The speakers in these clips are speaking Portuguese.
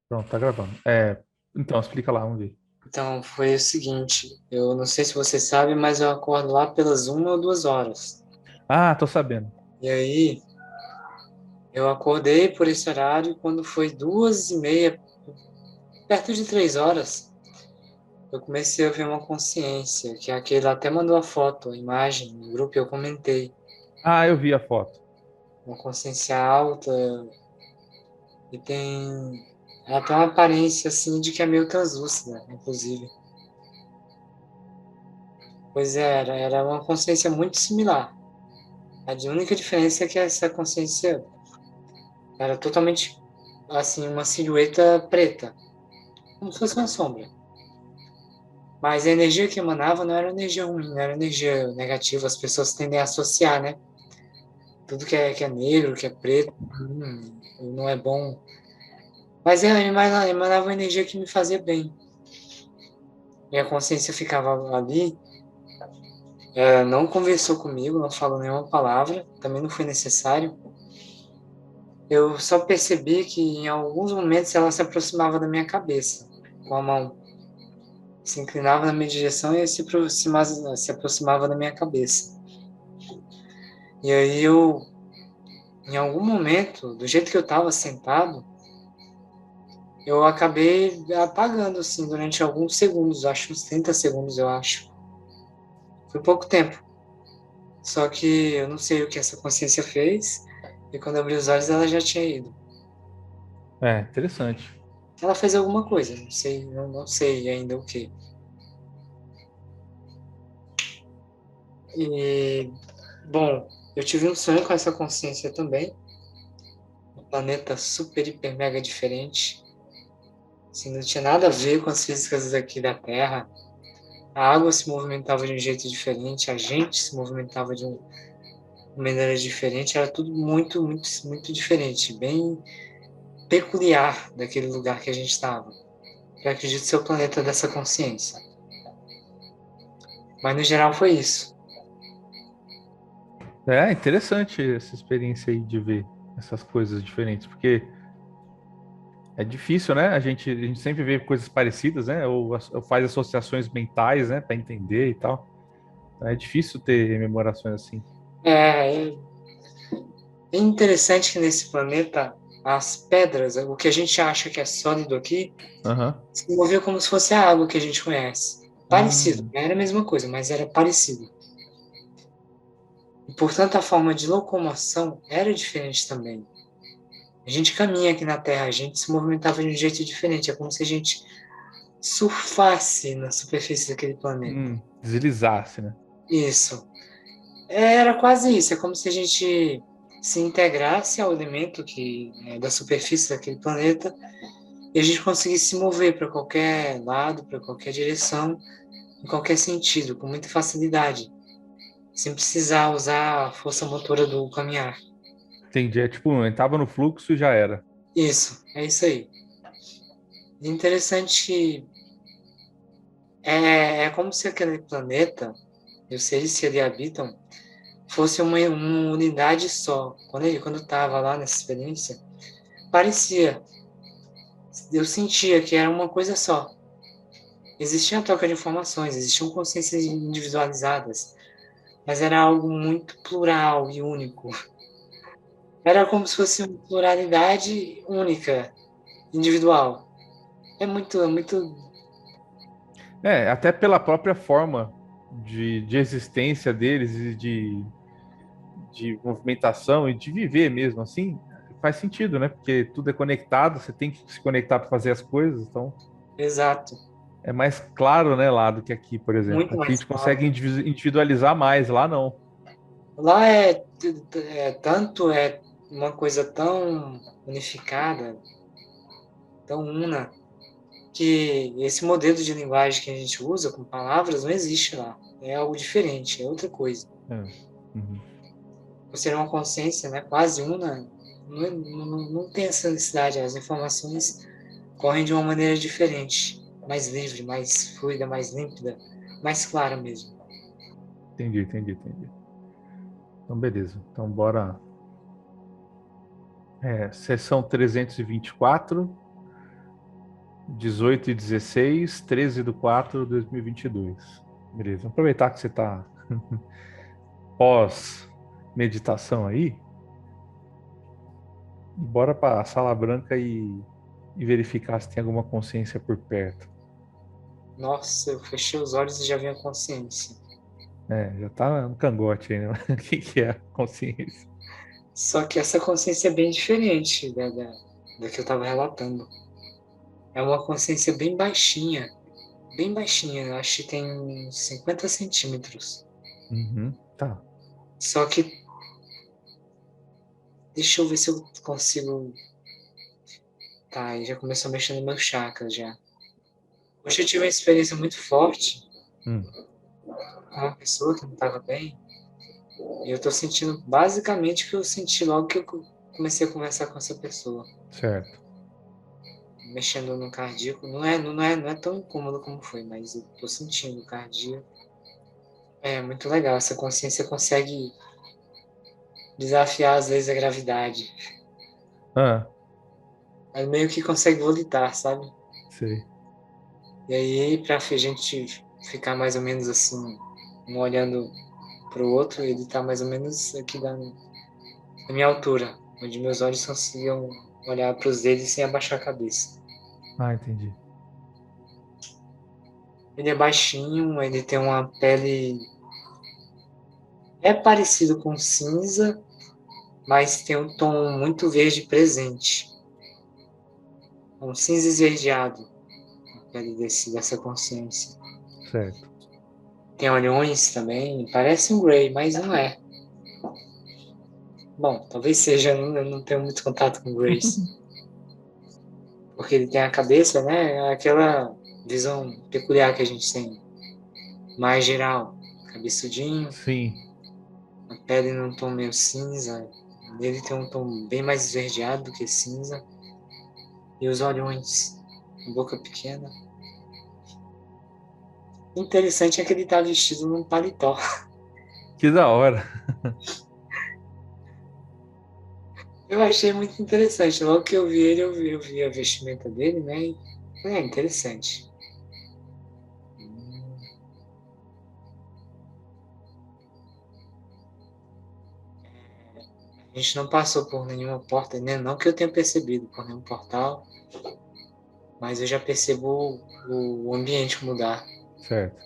Pronto, tá gravando. Então, explica lá, vamos ver. Então, foi o seguinte, eu não sei se você sabe, mas eu acordo lá pelas 1 ou 2 horas. Ah, tô sabendo. E aí, eu acordei por esse horário e quando foi 2h30, perto de 3 horas, eu comecei a ver uma consciência, que aquele até mandou a foto, a imagem no grupo e eu comentei. Ah, eu vi a foto. Uma consciência alta e ela tem uma aparência assim de que é meio translúcida, inclusive. Pois é, era uma consciência muito similar. A única diferença é que essa consciência era totalmente, assim, uma silhueta preta, como se fosse uma sombra. Mas a energia que emanava não era energia ruim, não era energia negativa. As pessoas tendem a associar, né? Tudo que é negro, que é preto, não é bom. Mas ela emanava uma energia que me fazia bem. Minha consciência ficava ali, não conversou comigo, não falou nenhuma palavra, também não foi necessário. Eu só percebi que em alguns momentos ela se aproximava da minha cabeça, com a mão. Se inclinava na minha direção e se aproximava da minha cabeça. E aí em algum momento, do jeito que eu estava sentado, eu acabei apagando, assim, durante alguns segundos, acho uns 30 segundos, eu acho. Foi pouco tempo. Só que eu não sei o que essa consciência fez, e quando eu abri os olhos ela já tinha ido. Interessante. Ela fez alguma coisa, não sei, não sei ainda o que. E, bom, eu tive um sonho com essa consciência também, um planeta super, hiper, mega diferente. Assim, não tinha nada a ver com as físicas daqui da Terra. A água se movimentava de um jeito diferente, a gente se movimentava de uma maneira diferente, era tudo muito, muito, muito diferente, bem peculiar daquele lugar que a gente estava. Eu acredito ser o planeta dessa consciência. Mas no geral foi isso. É interessante essa experiência aí de ver essas coisas diferentes, porque é difícil, né? A gente sempre vê coisas parecidas, né? Ou faz associações mentais, né? Para entender e tal. Então, é difícil ter rememorações assim. É interessante que nesse planeta as pedras, o que a gente acha que é sólido aqui, Aham. se movia como se fosse a água que a gente conhece. Parecido, Hum, não era a mesma coisa, mas era parecido. E, portanto, a forma de locomoção era diferente também. A gente caminha aqui na Terra, a gente se movimentava de um jeito diferente, é como se a gente surfasse na superfície daquele planeta. deslizasse, né? Isso. Era quase isso, é como se a gente se integrasse ao elemento que é da superfície daquele planeta e a gente conseguisse se mover para qualquer lado, para qualquer direção, em qualquer sentido, com muita facilidade, sem precisar usar a força motora do caminhar. Entendi. É tipo, entrava no fluxo e já era. Isso, é isso aí. E interessante que é como se aquele planeta, e os seres que ali habitam, fosse uma unidade só. Quando eu estava lá nessa experiência, parecia, eu sentia que era uma coisa só. Existia a troca de informações, existiam consciências individualizadas, mas era algo muito plural e único. Era como se fosse uma pluralidade única, individual. É muito. Até pela própria forma de existência deles e de movimentação e de viver mesmo, assim, faz sentido, né? Porque tudo é conectado, você tem que se conectar para fazer as coisas, então Exato. é mais claro, né, lá do que aqui, por exemplo. Muito Aqui a mais gente consegue claro. individualizar mais, lá não. Lá é uma coisa tão unificada, tão una, que esse modelo de linguagem que a gente usa com palavras não existe lá. É algo diferente, é outra coisa. É. Uhum. Por ser uma consciência, né, quase una, não tem essa necessidade. As informações correm de uma maneira diferente, mais livre, mais fluida, mais límpida, mais clara mesmo. Entendi, entendi, entendi. Então, beleza. Então, bora. Sessão 324. 18/16, 13/4/2022. Beleza. Vamos aproveitar que você está pós-meditação aí. Bora para a sala branca e verificar se tem alguma consciência por perto. Nossa, eu fechei os olhos e já vi a consciência. Já tá no cangote aí, né? O que é a consciência? Só que essa consciência é bem diferente da que eu estava relatando. É uma consciência bem baixinha, eu acho que tem 50 centímetros. Uhum, tá. Só que, deixa eu ver se eu consigo. Tá, já começou a mexer no meu chakras já. Hoje eu tive uma experiência muito forte Hum, com uma pessoa que não estava bem, e eu tô sentindo basicamente o que eu senti logo que eu comecei a conversar com essa pessoa. certo. Mexendo no cardíaco, não é tão incômodo como foi, mas eu tô sentindo o cardíaco. É muito legal, essa consciência consegue desafiar às vezes a gravidade. Ah, Ela meio que consegue volitar, sabe? sei. E aí, pra gente ficar mais ou menos assim, um olhando pro outro, ele tá mais ou menos aqui na minha altura, onde meus olhos conseguiam olhar pros dedos sem abaixar a cabeça. Ah, entendi. Ele é baixinho, ele tem uma pele. É parecido com cinza, mas tem um tom muito verde presente. Um cinza esverdeado na pele dessa consciência. Certo. Tem olhões também, parece um Grey, mas não é. Bom, talvez seja, eu não tenho muito contato com Grays. Porque ele tem a cabeça, né? Aquela visão peculiar que a gente tem, mais geral. Cabeçudinho, Sim. a pele num tom meio cinza. Ele tem um tom bem mais esverdeado do que cinza. E os olhões, a boca pequena. Interessante é que ele está vestido num paletó. Que da hora. Eu achei muito interessante. Logo que eu vi ele, eu vi a vestimenta dele, né? E é interessante. A gente não passou por nenhuma porta, né? Não que eu tenha percebido por nenhum portal, mas eu já percebo o ambiente mudar. Certo.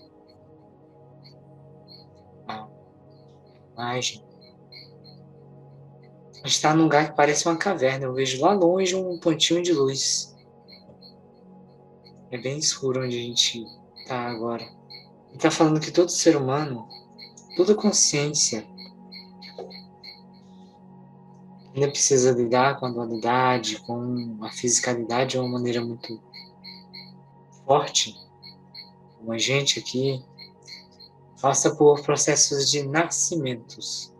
A imagem. A gente está num lugar que parece uma caverna. Eu vejo lá longe um pontinho de luz. É bem escuro onde a gente está agora. Ele está falando que todo ser humano, toda consciência, ainda precisa lidar com a dualidade, com a fisicalidade de uma maneira muito forte. Como a gente aqui passa por processos de nascimentos.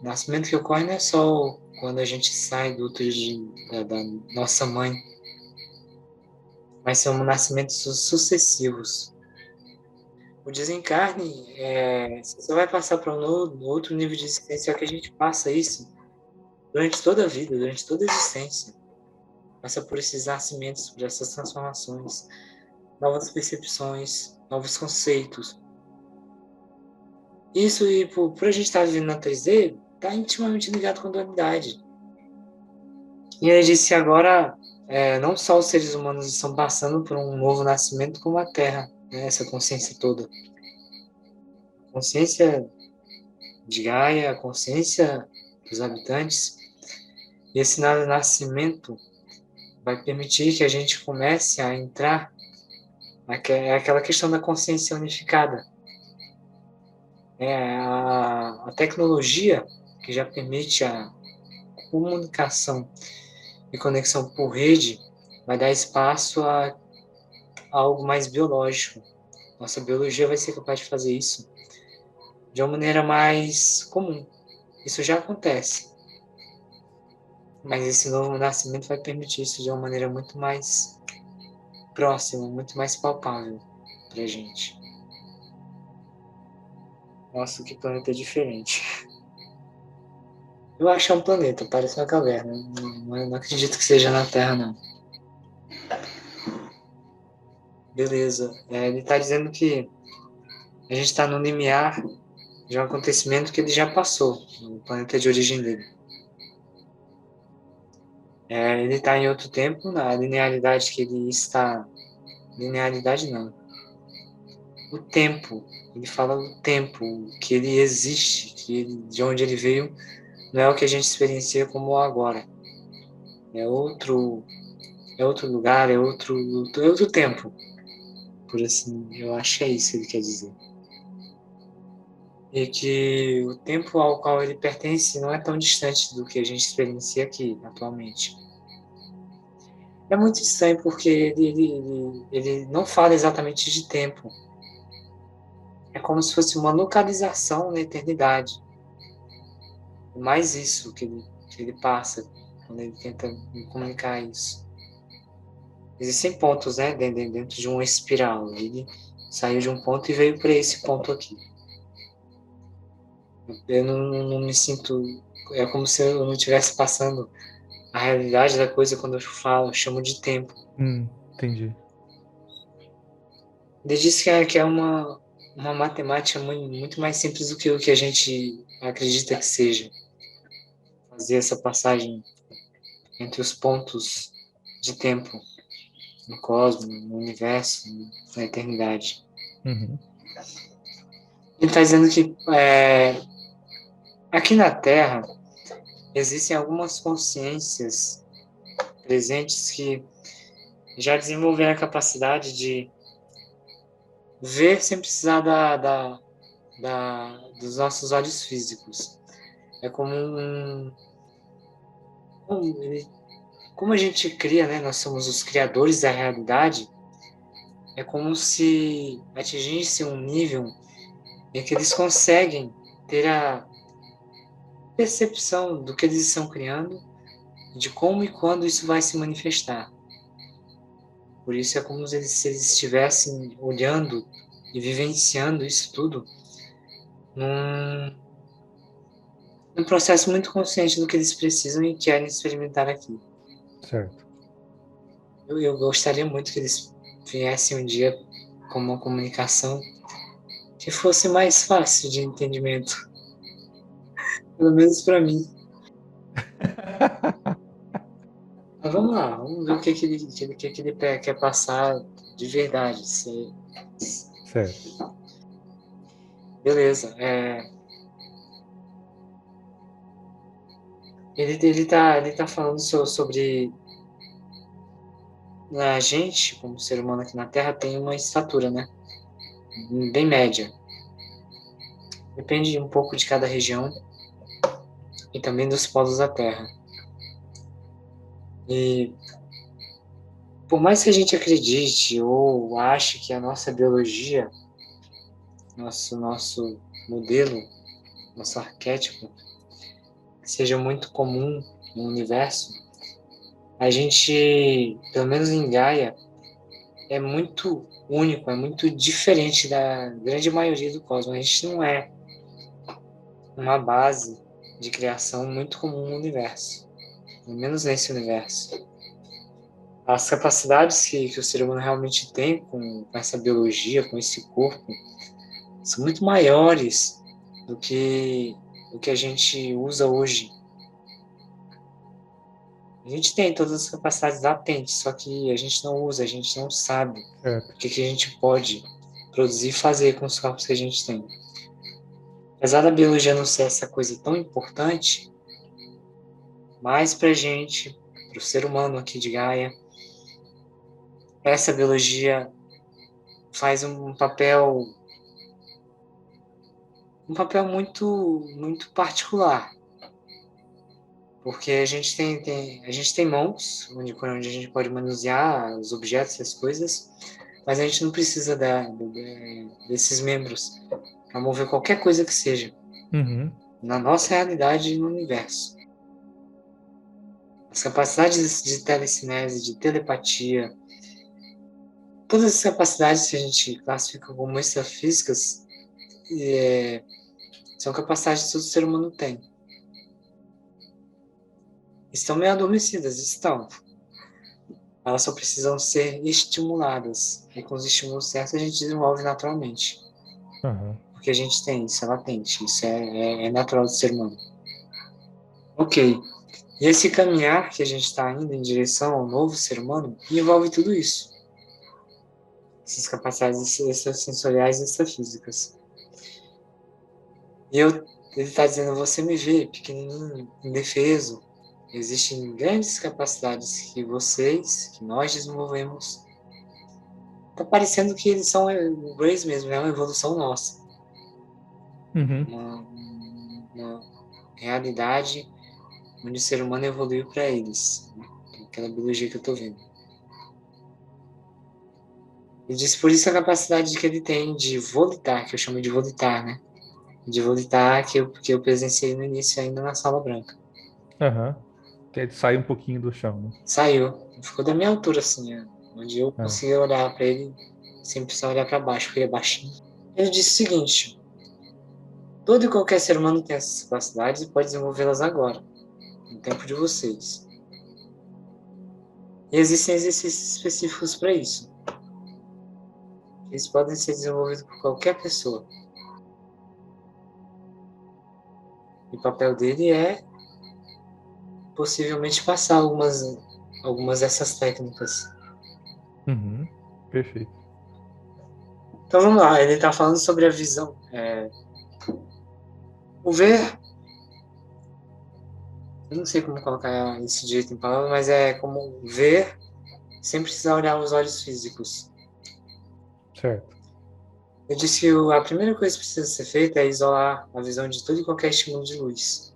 O nascimento que ocorre não é só quando a gente sai do útero da nossa mãe, mas são nascimentos sucessivos. O desencarne, você vai passar para um outro nível de existência, só que a gente passa isso durante toda a vida, durante toda a existência. Passa por esses nascimentos, por essas transformações, novas percepções, novos conceitos. Isso, e por a gente estar vivendo na 3D, está intimamente ligado com a dualidade. E ele disse que agora, não só os seres humanos estão passando por um novo nascimento, como a Terra, né, essa consciência toda. A consciência de Gaia, a consciência dos habitantes. E esse nascimento vai permitir que a gente comece a entrar naquela questão da consciência unificada. A tecnologia que já permite a comunicação e conexão por rede vai dar espaço a algo mais biológico. Nossa biologia vai ser capaz de fazer isso de uma maneira mais comum. Isso já acontece, mas esse novo nascimento vai permitir isso de uma maneira muito mais próxima, muito mais palpável para a gente. Nossa, que planeta diferente. Eu acho que é um planeta, parece uma caverna. Não acredito que seja na Terra, não. Beleza. Ele está dizendo que a gente está no limiar de um acontecimento que ele já passou, no planeta de origem dele. Ele está em outro tempo, na linearidade que ele está. Linearidade não. O tempo. Ele fala do tempo, que ele existe, de onde ele veio, não é o que a gente experiencia como o agora. É outro lugar, é outro tempo. Por assim, eu acho que é isso que ele quer dizer. E que o tempo ao qual ele pertence não é tão distante do que a gente experiencia aqui, atualmente. É muito estranho porque ele não fala exatamente de tempo. É como se fosse uma localização na eternidade. É mais isso que ele passa quando ele tenta me comunicar isso. Existem pontos, né, dentro de uma espiral. Ele saiu de um ponto e veio para esse ponto aqui. Eu não me sinto. É como se eu não estivesse passando a realidade da coisa quando eu falo, eu chamo de tempo. Entendi. Ele disse que é uma matemática muito mais simples do que o que a gente acredita que seja. Fazer essa passagem entre os pontos de tempo no cosmos, no universo, na eternidade. Uhum. Ele está dizendo que aqui na Terra existem algumas consciências presentes que já desenvolveram a capacidade de ver sem precisar dos nossos olhos físicos. É como como a gente cria, né? Nós somos os criadores da realidade. É como se atingisse um nível em que eles conseguem ter a percepção do que eles estão criando, de como e quando isso vai se manifestar. Por isso é como se eles estivessem olhando e vivenciando isso tudo num, num processo muito consciente do que eles precisam e querem experimentar aqui. Certo. Eu gostaria muito que eles viessem um dia com uma comunicação que fosse mais fácil de entendimento, pelo menos para mim. Mas vamos lá, vamos ver o que ele quer passar de verdade. Certo. Beleza. Ele tá falando sobre a gente, como ser humano aqui na Terra, tem uma estatura, né? Bem média. Depende um pouco de cada região e também dos polos da Terra. E por mais que a gente acredite ou ache que a nossa biologia, nosso modelo, nosso arquétipo, seja muito comum no universo, a gente, pelo menos em Gaia, é muito único, é muito diferente da grande maioria do cosmos. A gente não é uma base de criação muito comum no universo, pelo menos nesse universo. As capacidades que o ser humano realmente tem com essa biologia, com esse corpo, são muito maiores do que o que a gente usa hoje. A gente tem todas as capacidades latentes, só que a gente não usa, a gente não sabe Certo. o que a gente pode produzir e fazer com os corpos que a gente tem. Apesar da biologia não ser essa coisa tão importante, mais para a gente, para o ser humano aqui de Gaia, essa biologia faz um papel muito particular, porque a gente tem mãos onde a gente pode manusear os objetos e as coisas, mas a gente não precisa desses membros para mover qualquer coisa que seja Uhum. na nossa realidade e no universo. As capacidades de telecinese, de telepatia, todas as capacidades que a gente classifica como extrafísicas são capacidades que todo ser humano tem. Estão meio adormecidas, estão. Elas só precisam ser estimuladas. E com os estímulos certos a gente desenvolve naturalmente. Aham. Porque a gente tem isso, é latente. Isso é natural do ser humano. Ok. E esse caminhar que a gente está indo em direção ao novo ser humano envolve tudo isso. Essas capacidades extrasensoriais e extrafísicas. E ele está dizendo, você me vê pequenininho, indefeso. Existem grandes capacidades que nós desenvolvemos. Tá parecendo que eles são o Grace mesmo, é uma evolução nossa. Uhum. Uma realidade onde o ser humano evoluiu para eles. Né? Aquela biologia que eu estou vendo. Ele disse por isso a capacidade que ele tem de volitar, que eu chamo de volitar, né? De volitar que eu presenciei no início ainda na sala branca. Aham. Ele sai um pouquinho do chão, né? Saiu, ficou da minha altura assim, onde eu Ah. conseguia olhar para ele sem precisar olhar para baixo, porque ele é baixinho. Ele disse o seguinte: todo e qualquer ser humano tem essas capacidades e pode desenvolvê-las agora, no tempo de vocês. E existem exercícios específicos para isso. Eles podem ser desenvolvidos por qualquer pessoa. E o papel dele é possivelmente passar algumas dessas técnicas. Uhum. Perfeito. Então vamos lá, ele está falando sobre a visão. O ver, eu não sei como colocar esse direito em palavras, mas é como ver sem precisar olhar os olhos físicos. Certo. Eu disse que a primeira coisa que precisa ser feita é isolar a visão de todo e qualquer estímulo de luz.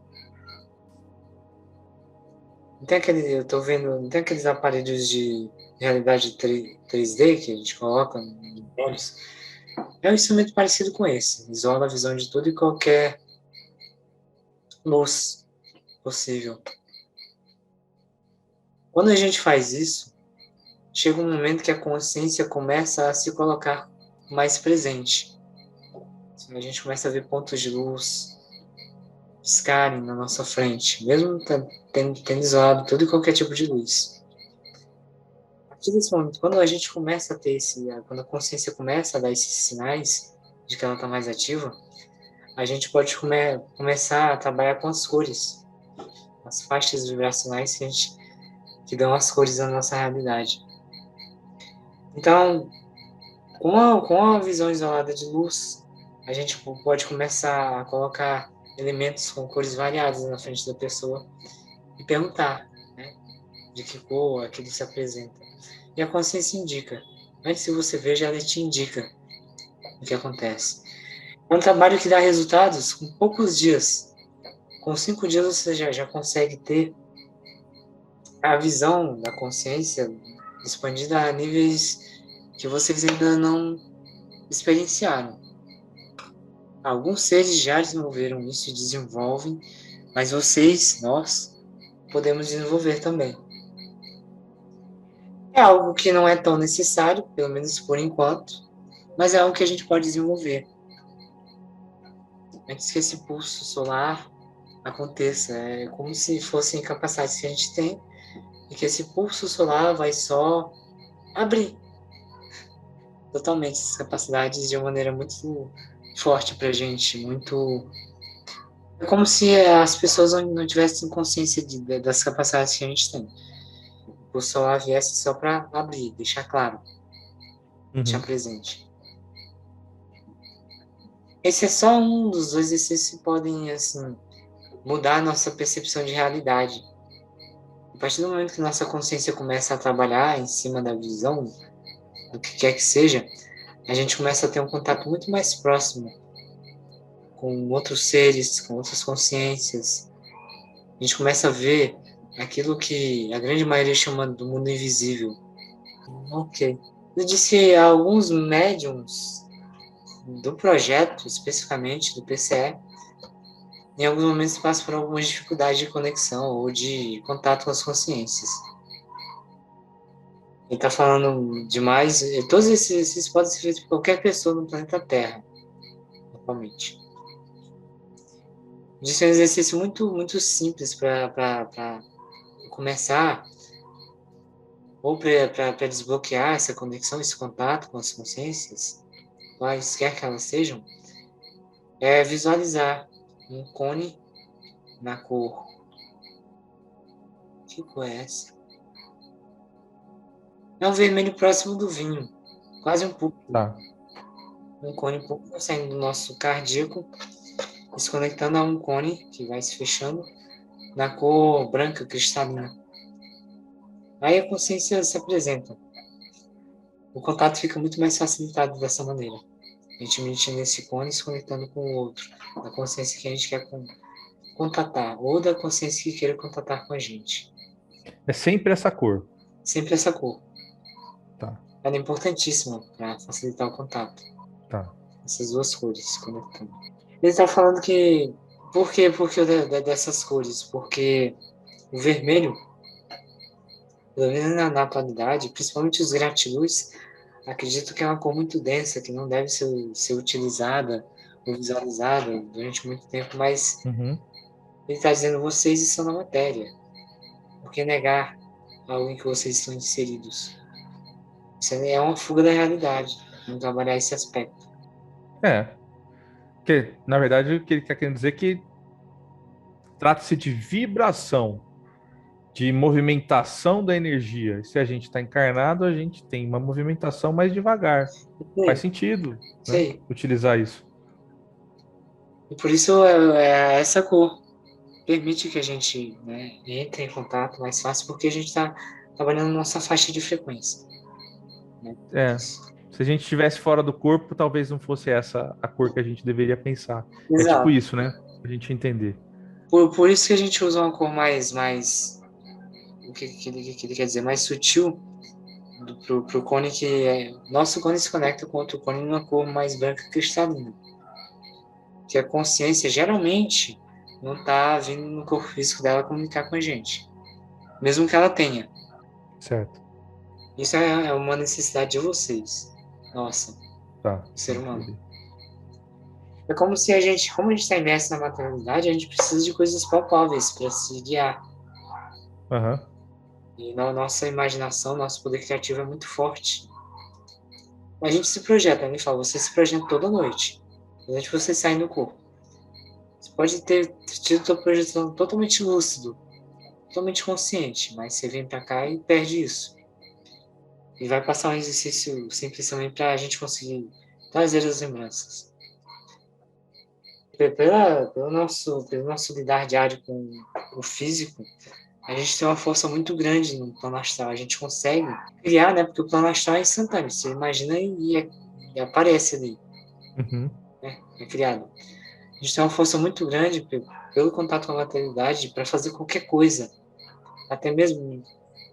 Não tem eu tô vendo, não tem aqueles aparelhos de realidade 3D que a gente coloca nos olhos? É um instrumento parecido com esse. Isola a visão de toda e qualquer luz possível. Quando a gente faz isso, chega um momento que a consciência começa a se colocar mais presente. A gente começa a ver pontos de luz piscarem na nossa frente, mesmo tendo isolado todo e qualquer tipo de luz. A partir desse momento, quando a gente começa a ter quando a consciência começa a dar esses sinais de que ela está mais ativa, a gente pode começar a trabalhar com as cores, as faixas vibracionais que dão as cores da nossa realidade. Então, com a visão isolada de luz, a gente pode começar a colocar elementos com cores variadas na frente da pessoa e perguntar, né, de que cor aquele se apresenta. E a consciência indica. Antes que você veja, ela te indica o que acontece. É um trabalho que dá resultados com poucos dias. Com 5 dias você já consegue ter a visão da consciência expandida a níveis que vocês ainda não experienciaram. Alguns seres já desenvolveram isso e desenvolvem, mas nós, podemos desenvolver também. É algo que não é tão necessário, pelo menos por enquanto, mas é algo que a gente pode desenvolver. Antes que esse pulso solar aconteça, é como se fossem capacidades que a gente tem e que esse pulso solar vai só abrir totalmente essas capacidades de uma maneira muito forte para a gente, muito. É como se as pessoas não tivessem consciência das capacidades que a gente tem. O solar viesse só para abrir, deixar claro, deixar Uhum. presente. Esse é só um dos dois exercícios que podem, assim, mudar a nossa percepção de realidade. A partir do momento que nossa consciência começa a trabalhar em cima da visão, do que quer que seja, a gente começa a ter um contato muito mais próximo com outros seres, com outras consciências. A gente começa a ver aquilo que a grande maioria chama do mundo invisível. Ok. Eu disse que alguns médiums do projeto, especificamente do PCE, em alguns momentos passam por algumas dificuldades de conexão ou de contato com as consciências. Ele está falando demais. Todos esses exercícios podem ser feitos por qualquer pessoa no planeta Terra, atualmente. Isso é um exercício muito, muito simples para começar ou para desbloquear essa conexão, esse contato com as consciências, quaisquer que elas sejam, é visualizar um cone na cor. Que cor é essa? É um vermelho próximo do vinho, quase um pouco. Tá. Um cone um pouco saindo do nosso cardíaco, e se conectando a um cone que vai se fechando na cor branca cristalina. Aí a consciência se apresenta. O contato fica muito mais facilitado dessa maneira. A gente mexe nesse cone se conectando com o outro, da consciência que a gente quer contatar, ou da consciência que queira contatar com a gente. É sempre essa cor. Sempre essa cor. Tá, Ela é importantíssima para facilitar o contato. tá. Essas duas cores se conectando. Ele está falando que. Por quê? Porque dessas cores? Porque o vermelho, pelo menos na atualidade, principalmente os gratiluz, acredito que é uma cor muito densa, que não deve ser utilizada ou visualizada durante muito tempo, mas Uhum. ele está dizendo vocês estão na matéria. Por que negar algo em que vocês estão inseridos? Isso é uma fuga da realidade, não trabalhar esse aspecto. É. Que, na verdade, o que ele está querendo dizer é que trata-se de vibração, de movimentação da energia. E se a gente está encarnado, a gente tem uma movimentação mais devagar. E Faz aí? sentido, Isso né? aí. Utilizar isso. E por isso essa cor permite que a gente, né, entre em contato mais fácil, porque a gente está trabalhando nossa faixa de frequência. Né? É. Se a gente estivesse fora do corpo, talvez não fosse essa a cor que a gente deveria pensar. É tipo Exato. isso, né? Pra gente entender. Por isso que a gente usa uma cor mais o que ele quer dizer, mais sutil pro cone que nosso cone se conecta com outro cone numa cor mais branca cristalina. Que a consciência geralmente não está vindo no corpo físico dela comunicar com a gente, mesmo que ela tenha. Certo. Isso é uma necessidade de vocês, nossa, Tá. ser humano. Entendi. É como se a gente, como a gente está imerso na maternidade, a gente precisa de coisas palpáveis para se guiar. Aham. E na nossa imaginação, nosso poder criativo é muito forte. A gente se projeta, ele fala, você se projeta toda noite, antes de você sair do corpo. Você pode ter tido sua projeção totalmente lúcido, totalmente consciente, mas você vem para cá e perde isso. E vai passar um exercício simples também para a gente conseguir trazer as lembranças. Pelo nosso lidar diário com o físico, a gente tem uma força muito grande no plano astral. A gente consegue criar, né? Porque o plano astral é instantâneo. Você imagina e aparece ali, Uhum. né? É criado. A gente tem uma força muito grande pelo contato com a materialidade para fazer qualquer coisa. Até mesmo,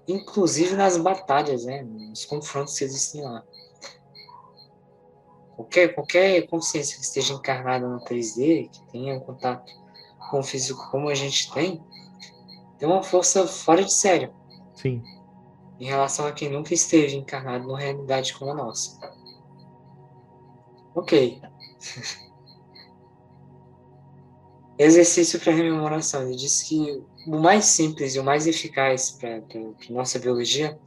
inclusive nas batalhas, né? Nos confrontos que existem lá. Qualquer consciência que esteja encarnada no 3D, que tenha um contato com o físico como a gente tem uma força fora de sério Sim. em relação a quem nunca esteve encarnado numa realidade como a nossa. Ok. Exercício para rememoração. Ele disse que o mais simples e o mais eficaz para a nossa biologia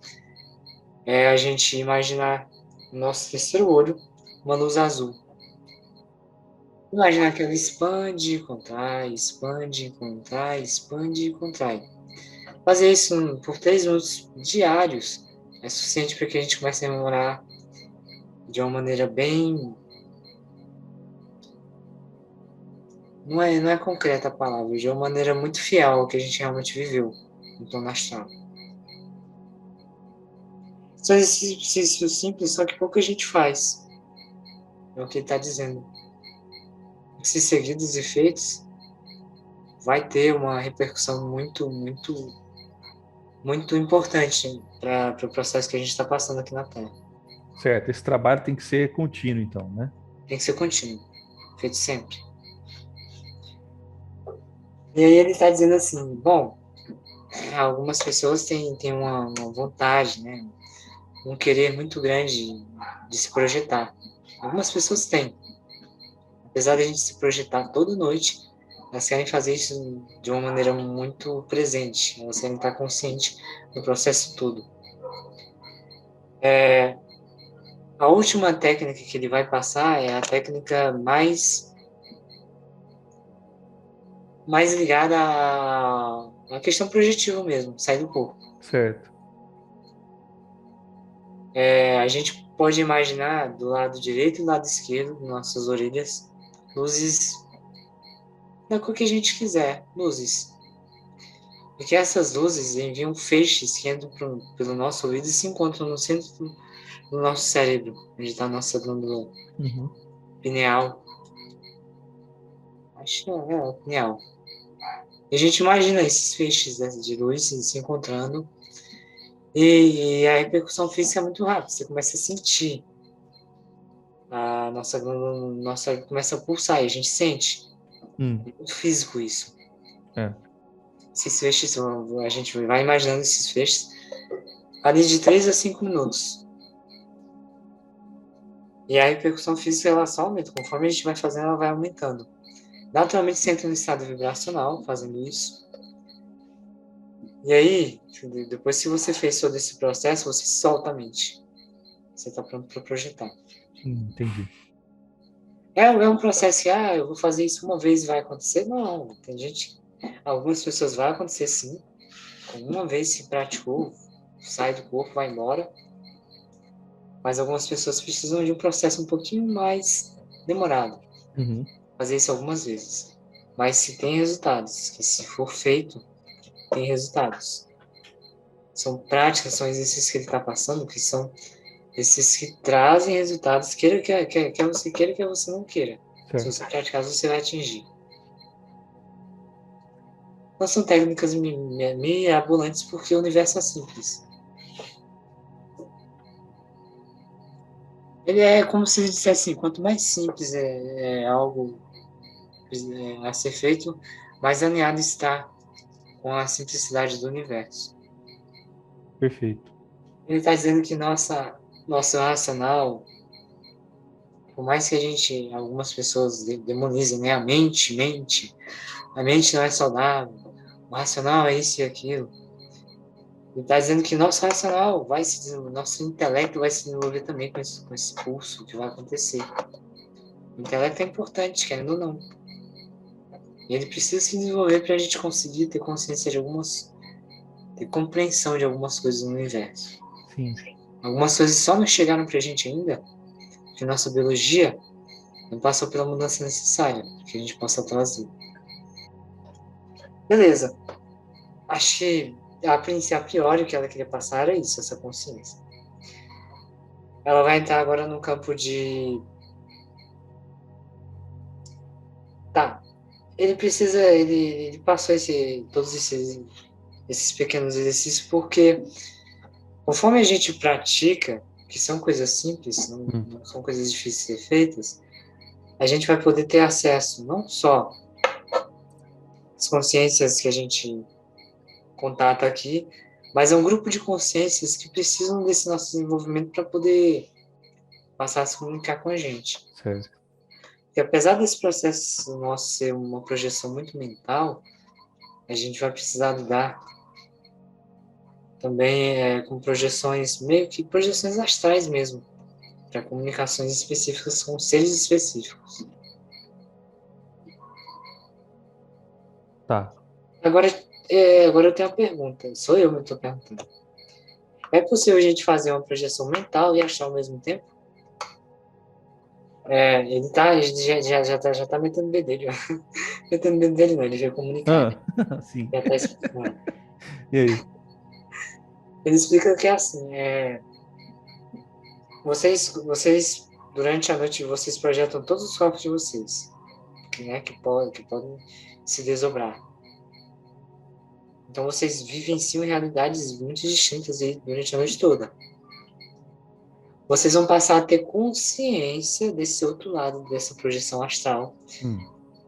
é a gente imaginar o nosso terceiro olho uma luz azul. Imaginar que ela expande, contrai, expande, contrai, expande e contrai. Fazer isso por 3 minutos diários é suficiente para que a gente comece a rememorar de uma maneira bem. Não é concreta a palavra, de uma maneira muito fiel ao que a gente realmente viveu no plano astral. São exercícios simples, só que pouca gente faz. É o que ele está dizendo. Se seguidos e feitos, vai ter uma repercussão muito, muito, muito importante para o processo que a gente está passando aqui na Terra. Certo. Esse trabalho tem que ser contínuo, então, né? Tem que ser contínuo, feito sempre. E aí ele está dizendo assim, bom, algumas pessoas têm uma vontade, né? Um querer muito grande de se projetar. Algumas pessoas têm. Apesar de a gente se projetar toda noite, elas querem fazer isso de uma maneira muito presente. Elas querem estar consciente do processo todo. A última técnica que ele vai passar é a técnica mais ligada à questão projetiva mesmo, sair do corpo. Certo. A gente pode imaginar do lado direito e do lado esquerdo, de nossas orelhas, luzes da cor que a gente quiser, luzes. Porque essas luzes enviam feixes que entram pelo nosso ouvido e se encontram no centro do nosso cérebro, onde está a nossa glândula Uhum. pineal. Acho que é pineal. E a gente imagina esses feixes de luz se encontrando e a repercussão física é muito rápida. Você começa a sentir a nossa glândula, começa a pulsar e a gente sente. Hum. É muito físico isso. É. Esses feixes, a gente vai imaginando esses feixes ali de 3 a 5 minutos. E a repercussão física ela só aumenta. Conforme a gente vai fazendo, ela vai aumentando. Naturalmente, você entra no estado vibracional fazendo isso. E aí, depois que você fez todo esse processo, você solta a mente. Você está pronto para projetar. Entendi. É um processo que, eu vou fazer isso uma vez e vai acontecer? Não, tem gente, algumas pessoas vai acontecer sim. Uma vez se praticou, sai do corpo, vai embora. Mas algumas pessoas precisam de um processo um pouquinho mais demorado. Uhum. Fazer isso algumas vezes. Mas se tem resultados, que se for feito, tem resultados. São práticas, são exercícios que ele está passando, que são exercícios que trazem resultados, quer você queira, quer você não queira. Se Certo. você praticar, você vai atingir. Não são técnicas mirabolantes porque o universo é simples. Ele é como se ele dissesse assim, quanto mais simples é algo a ser feito, mais alinhado está com a simplicidade do universo. Perfeito. Ele está dizendo que nosso racional, por mais que algumas pessoas demonizem, né? A mente não é saudável, o racional é isso e aquilo. Ele está dizendo que nosso racional vai se desenvolver, nosso intelecto vai se desenvolver também com esse pulso que vai acontecer. O intelecto é importante, querendo ou não. E ele precisa se desenvolver para a gente conseguir ter consciência ter compreensão de algumas coisas no universo. Sim. Algumas coisas só não chegaram para a gente ainda, que nossa biologia não passou pela mudança necessária que a gente possa trazer. Beleza. Acho que a priori o que ela queria passar era isso, essa consciência. Ela vai entrar agora no campo de. Tá. Ele passou todos esses pequenos exercícios porque conforme a gente pratica, que são coisas simples, não são coisas difíceis de ser feitas, a gente vai poder ter acesso não só às consciências que a gente contata aqui, mas é um grupo de consciências que precisam desse nosso desenvolvimento para poder passar a se comunicar com a gente. Certo. Porque apesar desse processo nosso ser uma projeção muito mental, a gente vai precisar lidar também com projeções, meio que projeções astrais mesmo, para comunicações específicas com seres específicos. Tá. Agora, agora eu tenho uma pergunta, sou eu que estou perguntando. É possível a gente fazer uma projeção mental e astral ao mesmo tempo? Ele já tá metendo o dedo dele, ó. Metendo o dedo dele não, ele veio comunicar, né? Ah, sim. Já tá explicando. E aí? Ele explica que é assim, durante a noite, vocês projetam todos os corpos de vocês, que podem se desdobrar. Então vocês vivenciam realidades muito distintas aí durante a noite toda. Vocês vão passar a ter consciência desse outro lado, dessa projeção astral. Hum.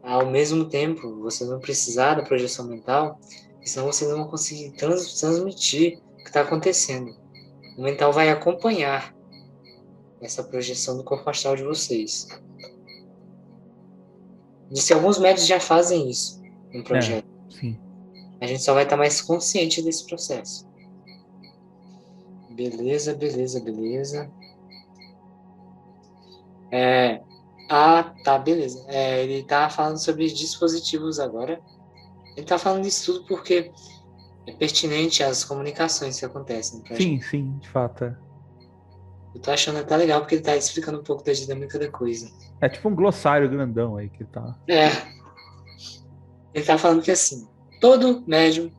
Ao mesmo tempo, vocês vão precisar da projeção mental, senão vocês não vão conseguir transmitir o que está acontecendo. O mental vai acompanhar essa projeção do corpo astral de vocês. Disse, alguns médicos já fazem isso no É, projeto. sim. A gente só vai estar mais consciente desse processo. Beleza, beleza, beleza. Tá, beleza. Ele tá falando sobre dispositivos agora. Ele tá falando isso tudo porque é pertinente às comunicações que acontecem pra Sim, gente. sim, de fato. Eu tô achando até legal porque ele tá explicando um pouco da dinâmica da coisa. É tipo um glossário grandão aí que tá. É, ele tá falando que assim, todo médium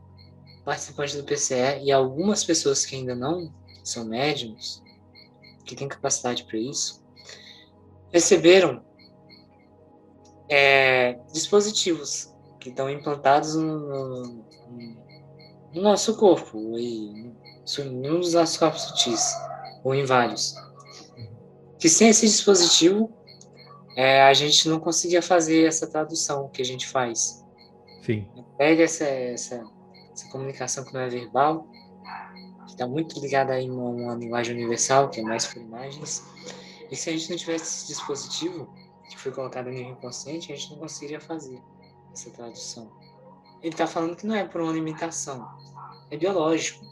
participante do PCE e algumas pessoas que ainda não são médiums, que têm capacidade para isso, receberam dispositivos que estão implantados no nosso corpo, em um dos nossos corpos sutis, ou em vários. Que sem esse dispositivo, a gente não conseguia fazer essa tradução que a gente faz. Sim. Pega essa comunicação que não é verbal, que está muito ligada a uma linguagem universal, que é mais por imagens, e se a gente não tivesse esse dispositivo, que foi colocado no nível inconsciente, a gente não conseguiria fazer essa tradução. Ele está falando que não é por uma limitação, é biológico.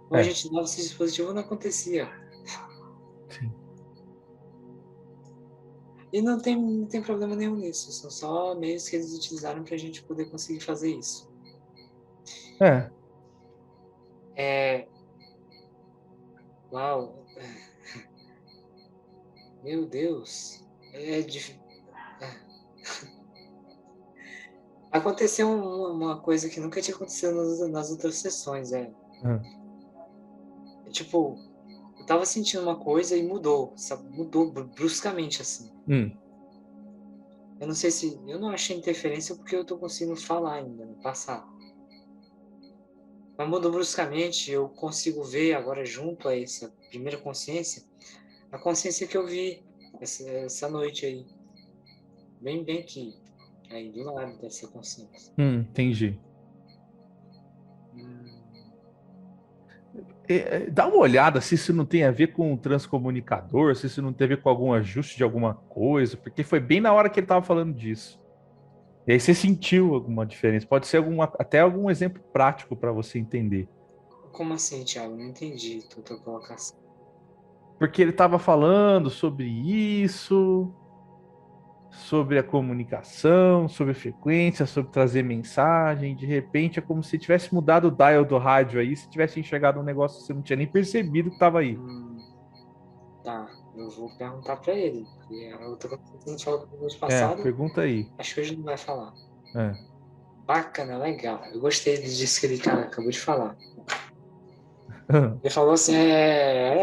Quando a É, gente dava esse dispositivo, não acontecia. sim. E não tem problema nenhum nisso, são só meios que eles utilizaram para a gente poder conseguir fazer isso. É. Uau, meu Deus, aconteceu uma coisa que nunca tinha acontecido nas outras sessões, Ah, tipo, eu tava sentindo uma coisa e mudou, sabe? Mudou bruscamente, assim. hum, Eu não sei se... Eu não achei interferência porque eu tô conseguindo falar ainda, no passado. Mas mudou bruscamente, eu consigo ver agora junto a essa primeira consciência, a consciência que eu vi essa noite aí. Bem aqui. Aí, do lado dessa consciência. entendi. Hum, Dá uma olhada se isso não tem a ver com o transcomunicador, se isso não tem a ver com algum ajuste de alguma coisa, porque foi bem na hora que ele estava falando disso. E aí você sentiu alguma diferença. Pode ser até algum exemplo prático para você entender. como assim, Thiago? Não entendi tua colocação. Porque ele estava falando sobre isso, sobre a comunicação, sobre frequência, sobre trazer mensagem. De repente é como se tivesse mudado o dial do rádio aí, se tivesse enxergado um negócio que você não tinha nem percebido que estava aí. Hum, tá, eu vou perguntar pra ele. Porque a outra coisa que a gente falou no mês É, passado, pergunta aí. acho que hoje não vai falar. É. Bacana, legal. Eu gostei disso que ele acabou de falar. Ele falou assim,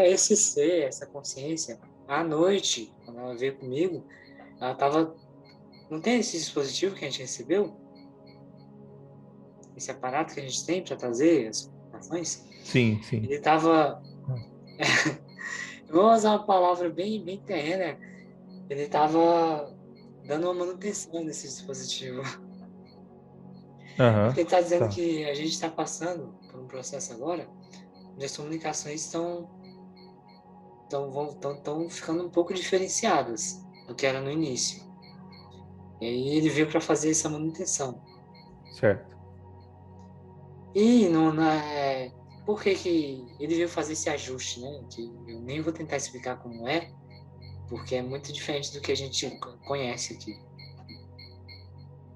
esse ser, essa consciência, à noite, quando ela veio comigo, ela tava... Não tem esse dispositivo que a gente recebeu? Esse aparato que a gente tem para trazer as informações? Sim, sim. Ele tava... Eu vou usar uma palavra bem terrena. Ele tava dando uma manutenção nesse dispositivo. É Aham. porque ele está dizendo Tá. que a gente está passando por um processo agora onde as comunicações estão ficando um pouco diferenciadas do que era no início. E aí ele veio para fazer essa manutenção. Certo. E não, por que ele veio fazer esse ajuste, né? Que eu nem vou tentar explicar como é, porque é muito diferente do que a gente conhece aqui.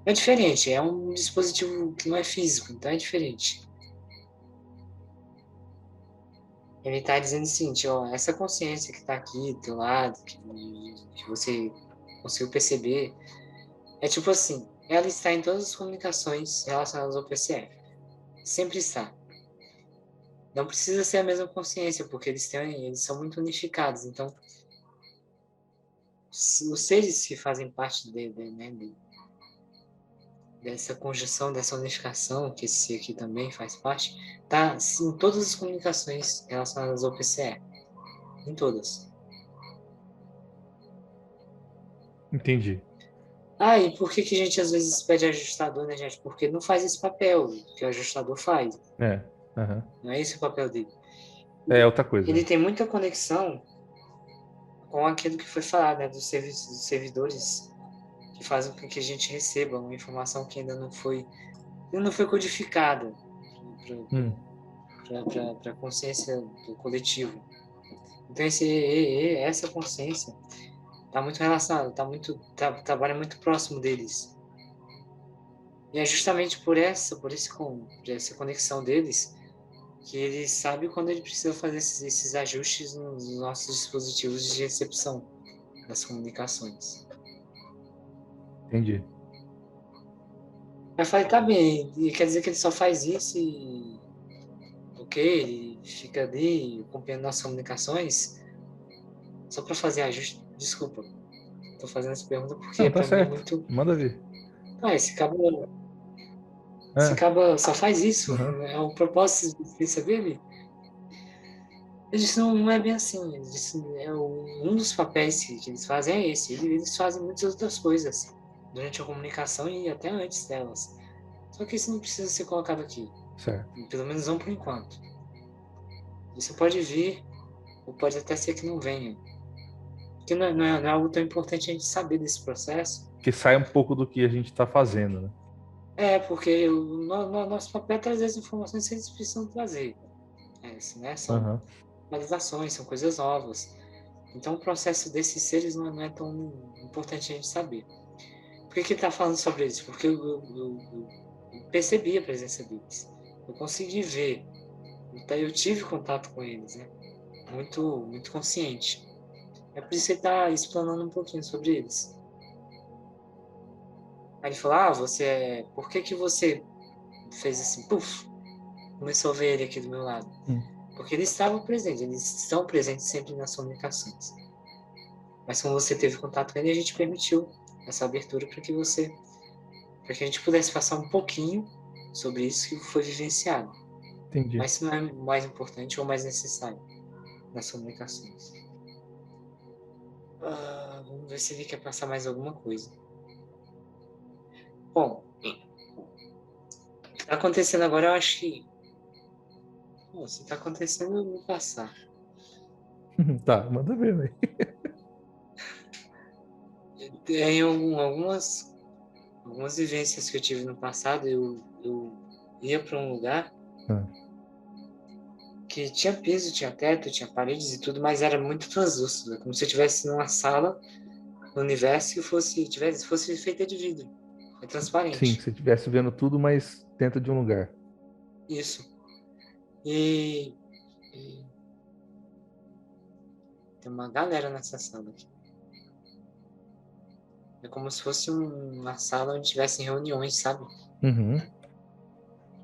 É diferente, é um dispositivo que não é físico, então é diferente. Ele está dizendo o seguinte, ó, essa consciência que está aqui do teu lado, que você conseguiu perceber, é tipo assim, ela está em todas as comunicações relacionadas ao PCF. Sempre está. Não precisa ser a mesma consciência, porque eles são muito unificados. Então, os seres que fazem parte dessa conjunção, dessa unificação, que esse ser aqui também faz parte, tá em todas as comunicações relacionadas ao PCE. Em todas. Entendi. Ah, e por que a gente às vezes pede ajustador, né, gente? Porque não faz esse papel que o ajustador faz. É. Aham. Não é esse o papel dele. É outra coisa. Ele tem muita conexão com aquilo que foi falado, né, dos servidores que fazem com que a gente receba uma informação que ainda não foi codificada Hum. para a consciência do coletivo. Então essa consciência está muito relacionada, trabalha muito próximo deles. E é justamente por essa conexão deles que ele sabe quando ele precisa fazer esses ajustes nos nossos dispositivos de recepção das comunicações. Entendi. Eu falei, tá bem, e quer dizer que ele só faz isso e ele fica ali acompanhando nossas comunicações só para fazer ajuste. Desculpa, tô fazendo essa pergunta porque Não, tá para mim é certo. muito... Manda ver. Esse É. cabo só faz isso? Uhum. É o propósito de existência dele? Eu disse, não é bem assim. Eu disse, um dos papéis que eles fazem é esse. Eles fazem muitas outras coisas durante a comunicação e até antes delas. Só que isso não precisa ser colocado aqui. Certo. Pelo menos não por enquanto. Isso pode vir, ou pode até ser que não venha. Porque não é algo tão importante a gente saber desse processo. Que sai um pouco do que a gente está fazendo, né? Porque nosso papel é trazer as informações que eles precisam trazer. Né? São Uhum. atualizações, são coisas novas. Então, o processo desses seres não é tão importante a gente saber. Por que ele está falando sobre isso? Porque eu percebi a presença deles. Eu consegui ver. Então, eu tive contato com eles, né? Muito, muito consciente. É por isso que ele está explanando um pouquinho sobre eles. Aí ele falou, por que você fez assim, puf, começou a ver ele aqui do meu lado? Porque eles estavam presentes, eles estão presentes sempre nas comunicações. Mas como você teve contato com ele, a gente permitiu essa abertura para que a gente pudesse passar um pouquinho sobre isso que foi vivenciado. Entendi. Mas isso não é mais importante ou mais necessário nas comunicações. Vamos ver se ele quer passar mais alguma coisa. Bom, o que está acontecendo agora, eu acho que... Bom, se está acontecendo, eu vou passar. Tá, manda ver, velho. Tem algumas vivências que eu tive no passado, eu ia para um lugar que tinha piso, tinha teto, tinha paredes e tudo, mas era muito translúcido, como se eu estivesse numa sala no universo que fosse feita de vidro, é Sim, transparente. se você estivesse vendo tudo, mas dentro de um lugar. Isso. E tem uma galera nessa sala aqui. É como se fosse uma sala onde tivessem reuniões, sabe? Uhum.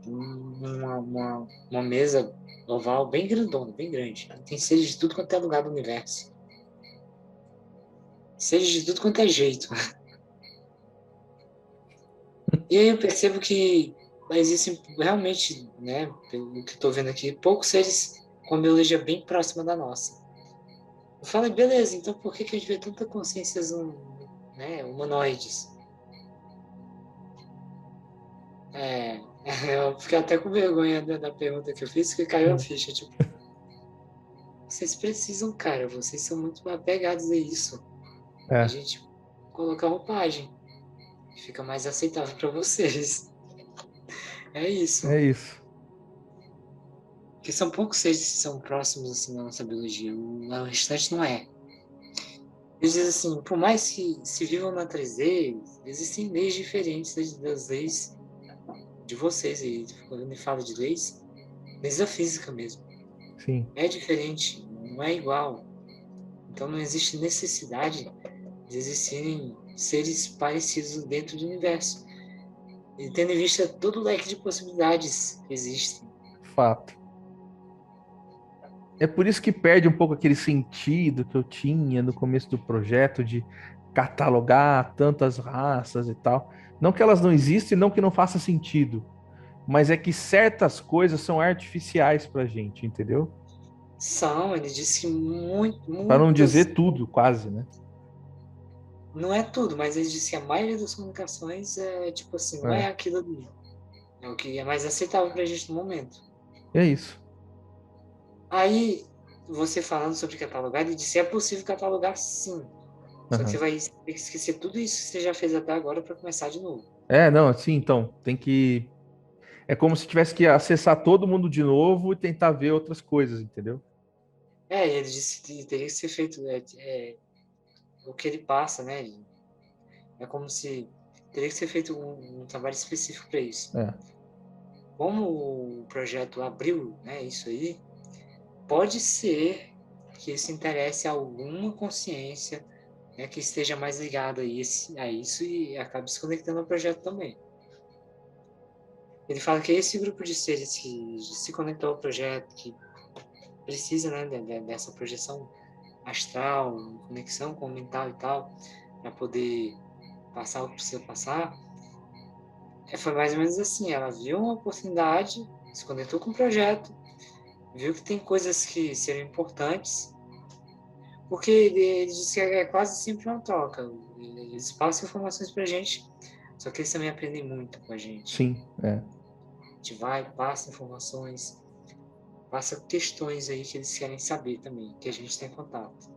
Uma mesa oval bem grandona, bem grande. Tem seres de tudo quanto é lugar do universo. Seres de tudo quanto é jeito. E aí eu percebo que existem realmente, né, pelo que estou vendo aqui, poucos seres com a biologia bem próxima da nossa. Eu falei, beleza, então por que a gente vê tanta consciências, né, humanoides? Eu fiquei até com vergonha da pergunta que eu fiz, que caiu a ficha, tipo, vocês precisam, cara, vocês são muito apegados a isso. A gente coloca roupagem, fica mais aceitável para vocês. É isso. É isso. Porque são poucos seres que são próximos assim na nossa biologia, o restante não é. Eles dizem assim, por mais que se vivam na 3D, existem leis diferentes das leis de vocês. E quando me fala de leis da física mesmo. Sim. É diferente, não é igual. Então não existe necessidade de existirem seres parecidos dentro do universo. E tendo em vista todo o leque de possibilidades que existem. Fato. É por isso que perde um pouco aquele sentido que eu tinha no começo do projeto de catalogar tantas raças e tal. Não que elas não existem, não que não faça sentido, mas é que certas coisas são artificiais pra gente, entendeu? Ele disse que Para não muitas... dizer tudo, quase, né? Não é tudo, mas ele disse que a maioria das comunicações é tipo assim, não é aquilo ali. É o que é mais aceitável pra gente no momento. É isso. Aí, você falando sobre catalogar, ele disse, é possível catalogar sim. Só que você vai ter que esquecer tudo isso que você já fez até agora para começar de novo. Não, assim, então, tem que... É como se tivesse que acessar todo mundo de novo e tentar ver outras coisas, entendeu? Ele disse que teria que ser feito o que ele passa, né? É como se teria que ser feito um trabalho específico para isso. É. Como o projeto abriu, né, isso aí, pode ser que isso interesse a alguma consciência, né, que esteja mais ligada a isso e acabe se conectando ao projeto também. Ele fala que esse grupo de seres que se conectou ao projeto, que precisa, né, dessa projeção astral, conexão com o mental e tal, para poder passar o que precisa passar, foi mais ou menos assim. Ela viu uma oportunidade, se conectou com o projeto, viu que tem coisas que seriam importantes, porque ele diz que é quase sempre uma troca. Eles passam informações para a gente, só que eles também aprendem muito com a gente. Sim, é. A gente vai, passa informações, passa questões aí que eles querem saber também, que a gente tem contato.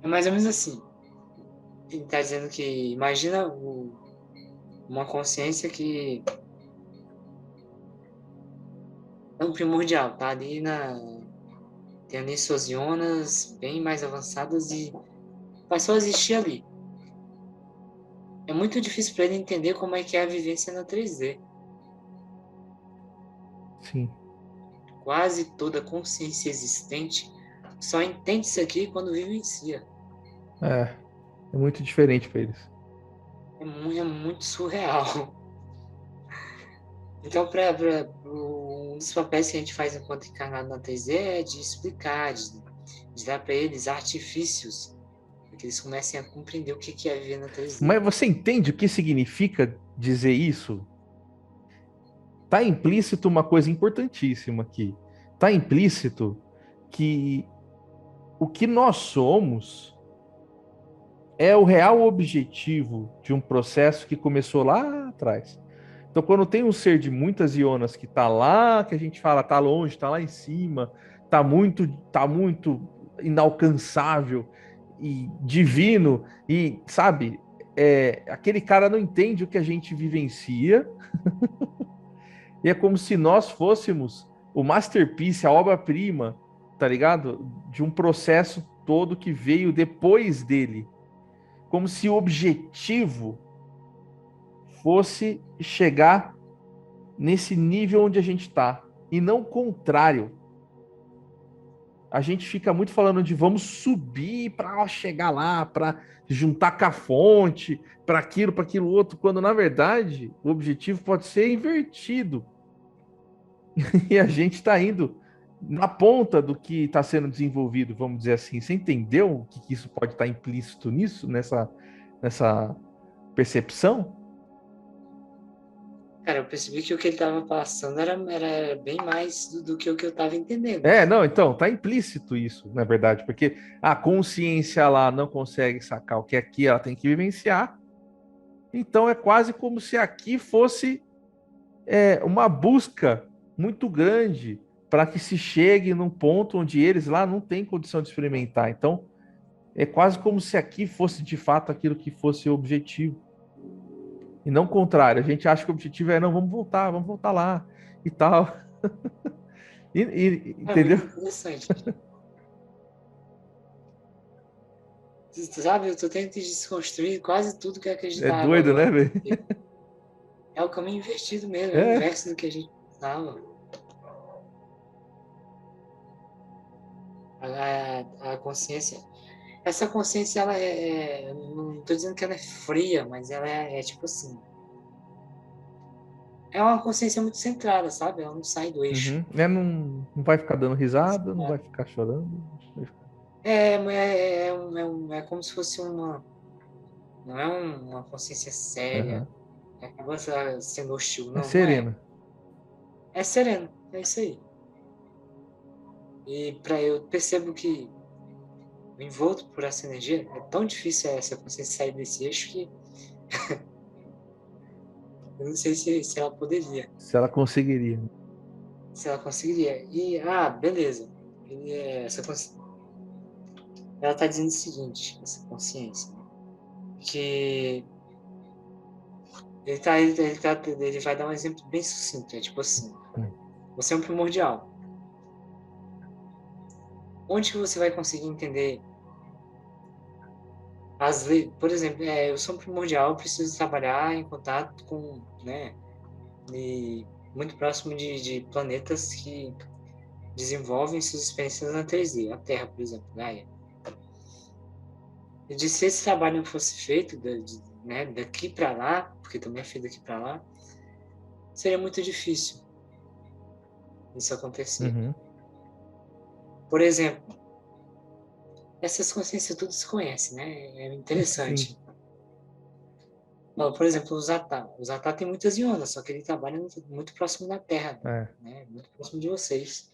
É mais ou menos assim. Ele está dizendo que imagina uma consciência que é um primordial, tá ali tem ali suas ionas bem mais avançadas e vai só existir ali. É muito difícil para ele entender como é que é a vivência na 3D. Sim. Quase toda consciência existente só entende isso aqui quando vivencia. É. É muito diferente para eles. É muito surreal. Então, um dos papéis que a gente faz enquanto encarnado na 3D é de explicar, de dar para eles artifícios, para que eles comecem a compreender o que é viver na 3D. Mas você entende o que significa dizer isso? Tá implícito uma coisa importantíssima aqui. Tá implícito que o que nós somos é o real objetivo de um processo que começou lá atrás. Então, quando tem um ser de muitas ionas que tá lá, que a gente fala, tá longe, tá lá em cima, tá muito inalcançável e divino, e sabe, aquele cara não entende o que a gente vivencia, e é como se nós fôssemos o masterpiece, a obra-prima, tá ligado? De um processo todo que veio depois dele. Como se o objetivo fosse chegar nesse nível onde a gente está, e não o contrário. A gente fica muito falando de vamos subir para chegar lá, para juntar com a fonte, para aquilo outro, quando na verdade o objetivo pode ser invertido. E a gente está indo na ponta do que está sendo desenvolvido, vamos dizer assim. Você entendeu o que isso pode estar implícito nisso, nessa percepção? Cara, eu percebi que o que ele estava passando era bem mais do que o que eu estava entendendo. Não, então, tá implícito isso, na verdade, porque a consciência lá não consegue sacar o que é aqui, ela tem que vivenciar. Então é quase como se aqui fosse uma busca muito grande para que se chegue num ponto onde eles lá não têm condição de experimentar. Então é quase como se aqui fosse de fato aquilo que fosse o objetivo. E não o contrário. A gente acha que o objetivo é, não, vamos voltar lá e tal. É muito Entendeu? interessante. Tu sabe, eu tô tentando desconstruir quase tudo que eu É acreditava doido, né, agora. velho? É o caminho invertido mesmo, é o É, inverso do que a gente pensava. A consciência. Essa consciência, ela não tô dizendo que ela é fria, mas ela é tipo assim. É uma consciência muito centrada, sabe? Ela não sai do eixo. uhum. Não vai ficar dando risada, não vai ficar chorando. É como se fosse uma. Não é uma consciência séria, Uhum. acaba sendo hostil, É não é. serena. É sereno, é isso aí. E eu percebo que envolto por essa energia, é tão difícil essa consciência sair desse eixo que eu não sei se ela poderia, Se ela conseguiria. se ela conseguiria. Beleza. Ela está dizendo o seguinte, essa consciência, né? Que ele vai dar um exemplo bem sucinto. É tipo assim: você é um primordial. Onde que você vai conseguir entender as leis? Por exemplo, eu sou um primordial, eu preciso trabalhar em contato com, né, e muito próximo de planetas que desenvolvem suas experiências na 3D. A Terra, por exemplo, Gaia. E se esse trabalho não fosse feito né, daqui para lá, porque também é feito daqui para lá, seria muito difícil isso acontecer. Uhum. Por exemplo, essas consciências tudo se conhece, né? É Sim. interessante. Por exemplo, o Zatá. O Zatá tem muitas ionas, só que ele trabalha muito próximo da Terra, É. né? Muito próximo de vocês.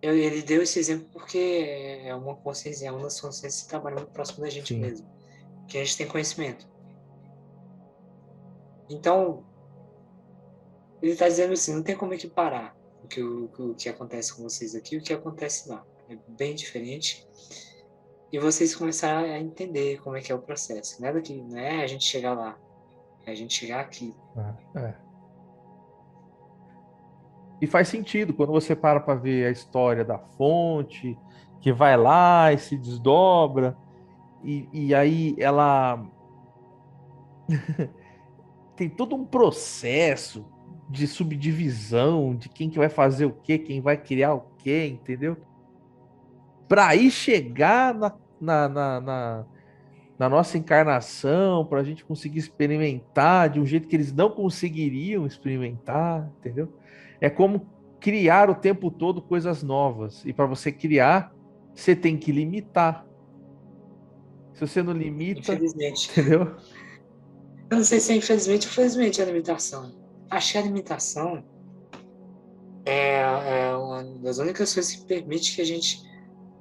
Ele deu esse exemplo porque é uma consciência, é uma das consciências que trabalha muito próximo da gente Sim. mesmo, que a gente tem conhecimento. Então, ele está dizendo assim, não tem como equiparar o que acontece com vocês aqui e o que acontece lá. É bem diferente. E vocês começaram a entender como é que é o processo. Nada que, não é a gente chegar lá, é a gente chegar aqui. É. E faz sentido quando você para ver a história da fonte, que vai lá e se desdobra, e aí ela tem todo um processo de subdivisão, de quem que vai fazer o quê, quem vai criar o quê, entendeu? Para aí chegar na nossa encarnação, para a gente conseguir experimentar de um jeito que eles não conseguiriam experimentar, entendeu? É como criar o tempo todo coisas novas. E para você criar, você tem que limitar. Se você não limita, Infelizmente. entendeu? Eu não sei se é infelizmente ou felizmente a limitação. Acho que a limitação é uma das únicas coisas que permite que a gente,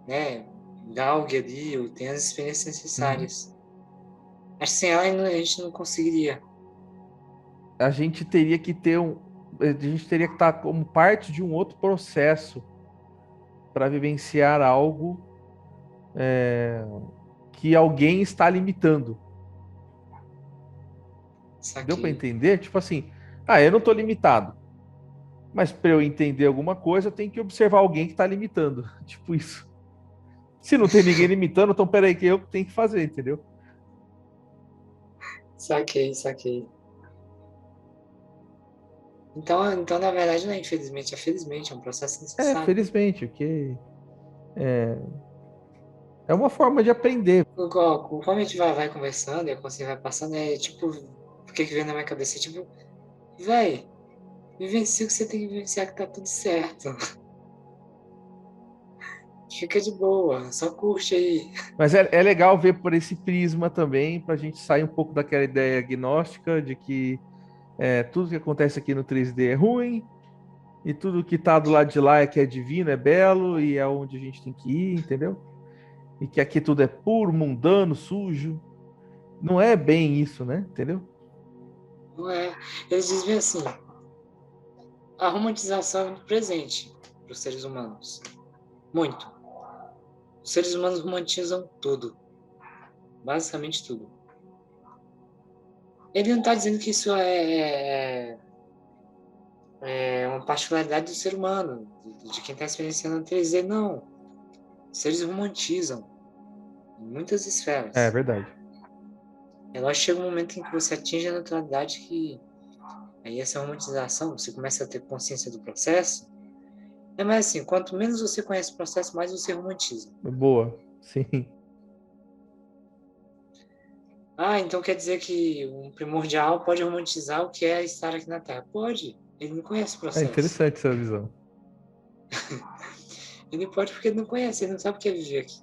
né, galgue ali ou tenha as experiências Uhum. necessárias. Acho que sem ela a gente não conseguiria. A gente teria que ter um, a gente teria que estar como parte de um outro processo para vivenciar algo que alguém está limitando. Deu para Saquei. entender? Tipo assim, eu não estou limitado. Mas para eu entender alguma coisa, eu tenho que observar alguém que está limitando. Tipo isso. Se não tem ninguém limitando, então peraí que eu tenho que fazer, entendeu? Saquei, saquei. Então, na verdade, não é infelizmente, é felizmente, é um processo necessário. Felizmente, porque é uma forma de aprender. Conforme a gente vai conversando e a consciência vai passando, é tipo, o que vem na minha cabeça? É tipo, véi, vivencia o que você tem que vivenciar que tá tudo certo. Fica de boa, só curte aí. Mas é legal ver por esse prisma também, para a gente sair um pouco daquela ideia agnóstica de que tudo que acontece aqui no 3D é ruim, e tudo que está do lado de lá é que é divino, é belo, e é onde a gente tem que ir, entendeu? E que aqui tudo é puro, mundano, sujo. Não é bem isso, né? Entendeu? Não é? Eles dizem assim, a romantização é muito presente para os seres humanos. Muito. Os seres humanos romantizam tudo. Basicamente tudo. Ele não está dizendo que isso é uma particularidade do ser humano, de quem está experienciando a 3D, não. Os seres romantizam em muitas É esferas. verdade. E lógico que chega um momento em que você atinge a naturalidade que aí essa romantização, você começa a ter consciência do processo. É mais assim, quanto menos você conhece o processo, mais você romantiza. Boa. Sim. Então quer dizer que um primordial pode romantizar o que é estar aqui na Terra? Pode. Ele não conhece o É processo. interessante essa visão. Ele pode porque ele não conhece, ele não sabe o que é viver aqui.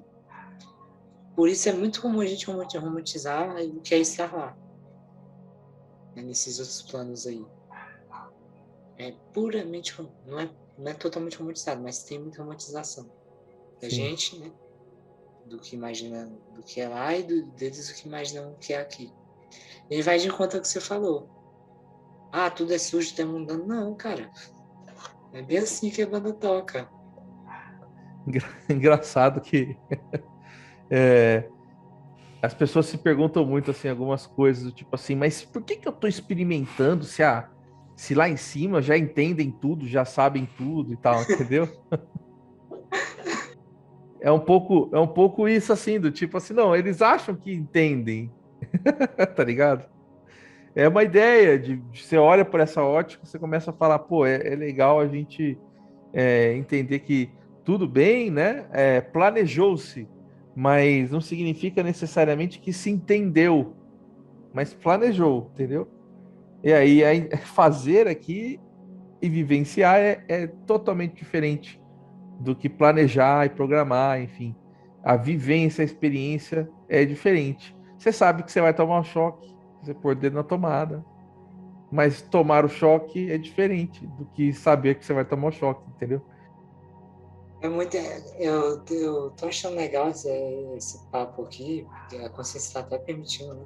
Por isso é muito comum a gente romantizar o que é estar lá, né, nesses outros planos aí. É puramente, não é totalmente romantizado, mas tem muita romantização da Sim. gente, né? Do que imagina do que é lá e deles do que imaginam o que é aqui. Ele vai de encontro ao que você falou. Tudo é sujo, tá mundano. Não, cara. É bem assim que a banda toca. Engraçado que é, as pessoas se perguntam muito assim algumas coisas, do tipo assim, mas por que que eu tô experimentando se lá em cima já entendem tudo, já sabem tudo e tal, entendeu? É um pouco isso assim, do tipo assim, não, eles acham que entendem, tá ligado? É uma ideia de você olha por essa ótica, você começa a falar, pô, é legal a gente entender que tudo bem, né? Planejou-se, mas não significa necessariamente que se entendeu, mas planejou, entendeu? E aí fazer aqui e vivenciar é totalmente diferente do que planejar e programar, enfim. A vivência, a experiência é diferente. Você sabe que você vai tomar um choque, você pôr o dedo na tomada, mas tomar o choque é diferente do que saber que você vai tomar o choque, entendeu? É muito, eu tô achando legal esse papo aqui, porque a consciência está até permitindo, né?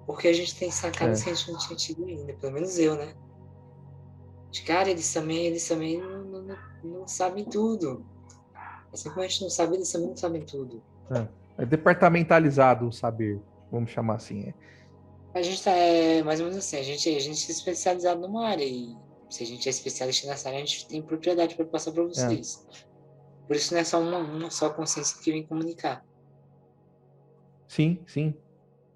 Porque a gente tem sacadas É, que a gente não tinha tido ainda, pelo menos eu, né? De cara, eles também não sabem tudo. Assim como a gente não sabe, eles também não sabem tudo. é departamentalizado o saber, vamos chamar assim. A gente tá, mais ou menos assim, a gente é especializado numa área e se a gente é especialista nessa área, a gente tem propriedade para passar para É, vocês. Por isso não é só uma só consciência que vem comunicar. sim, sim,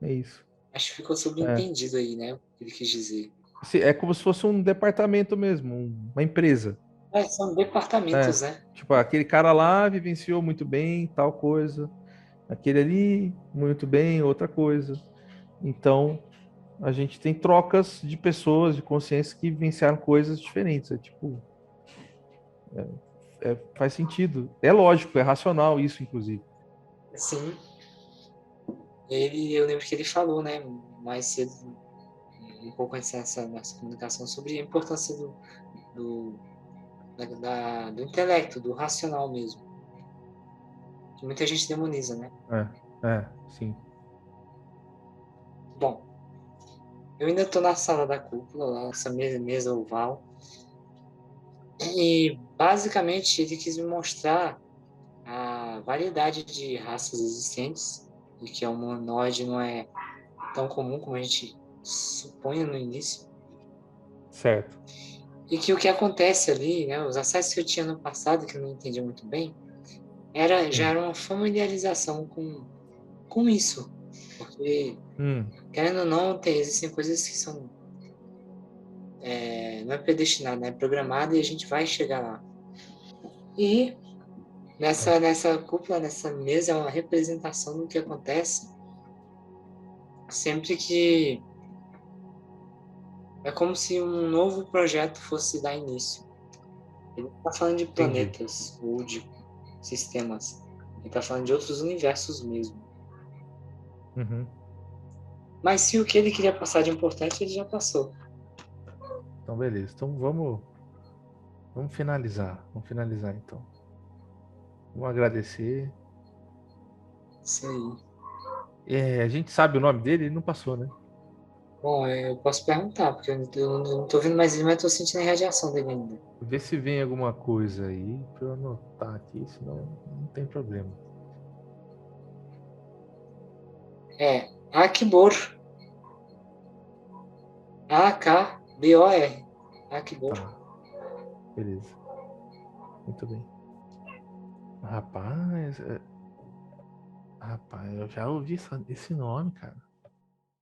é isso. Acho que ficou É. subentendido aí, né? O que ele quis dizer. É como se fosse um departamento mesmo, uma empresa. São É. departamentos, né? Tipo, aquele cara lá vivenciou muito bem tal coisa, aquele ali muito bem outra coisa. Então, a gente tem trocas de pessoas, de consciência que vivenciaram coisas diferentes. É tipo, faz sentido. É lógico, é racional isso, inclusive. Sim. Eu lembro que ele falou, né, mais cedo, um pouco antes dessa nossa comunicação, sobre a importância do, do intelecto, do racional mesmo. Que muita gente demoniza, né? Sim. Bom, eu ainda estou na sala da cúpula, lá, essa mesa oval, e basicamente ele quis me mostrar a variedade de raças existentes, e que o humanoide não é tão comum como a gente supunha no início, Certo. e que o que acontece ali, né, os acessos que eu tinha no passado, que eu não entendia muito bem, já Hum, era uma familiarização com isso, porque, hum, querendo ou não, existem coisas que são, não é predestinado, né, é programado e a gente vai chegar lá. E nessa cúpula, nessa mesa, é uma representação do que acontece sempre que é como se um novo projeto fosse dar início. Ele não está falando de entendi. planetas ou de sistemas, ele está falando de outros universos mesmo. Uhum. Mas se o que ele queria passar de importante, ele já passou. Então, beleza. Então, vamos finalizar. Vamos finalizar, então. Vamos agradecer. Isso aí. A gente sabe o nome dele, ele não passou, né? Bom, eu posso perguntar, porque eu não estou vendo mais ele, mas estou sentindo a radiação dele ainda. Vê se vem alguma coisa aí para eu anotar aqui, senão não tem problema. É Akbor. Akbor. Akbor. Tá, beleza. Muito bem. Rapaz, rapaz, eu já ouvi esse nome, cara.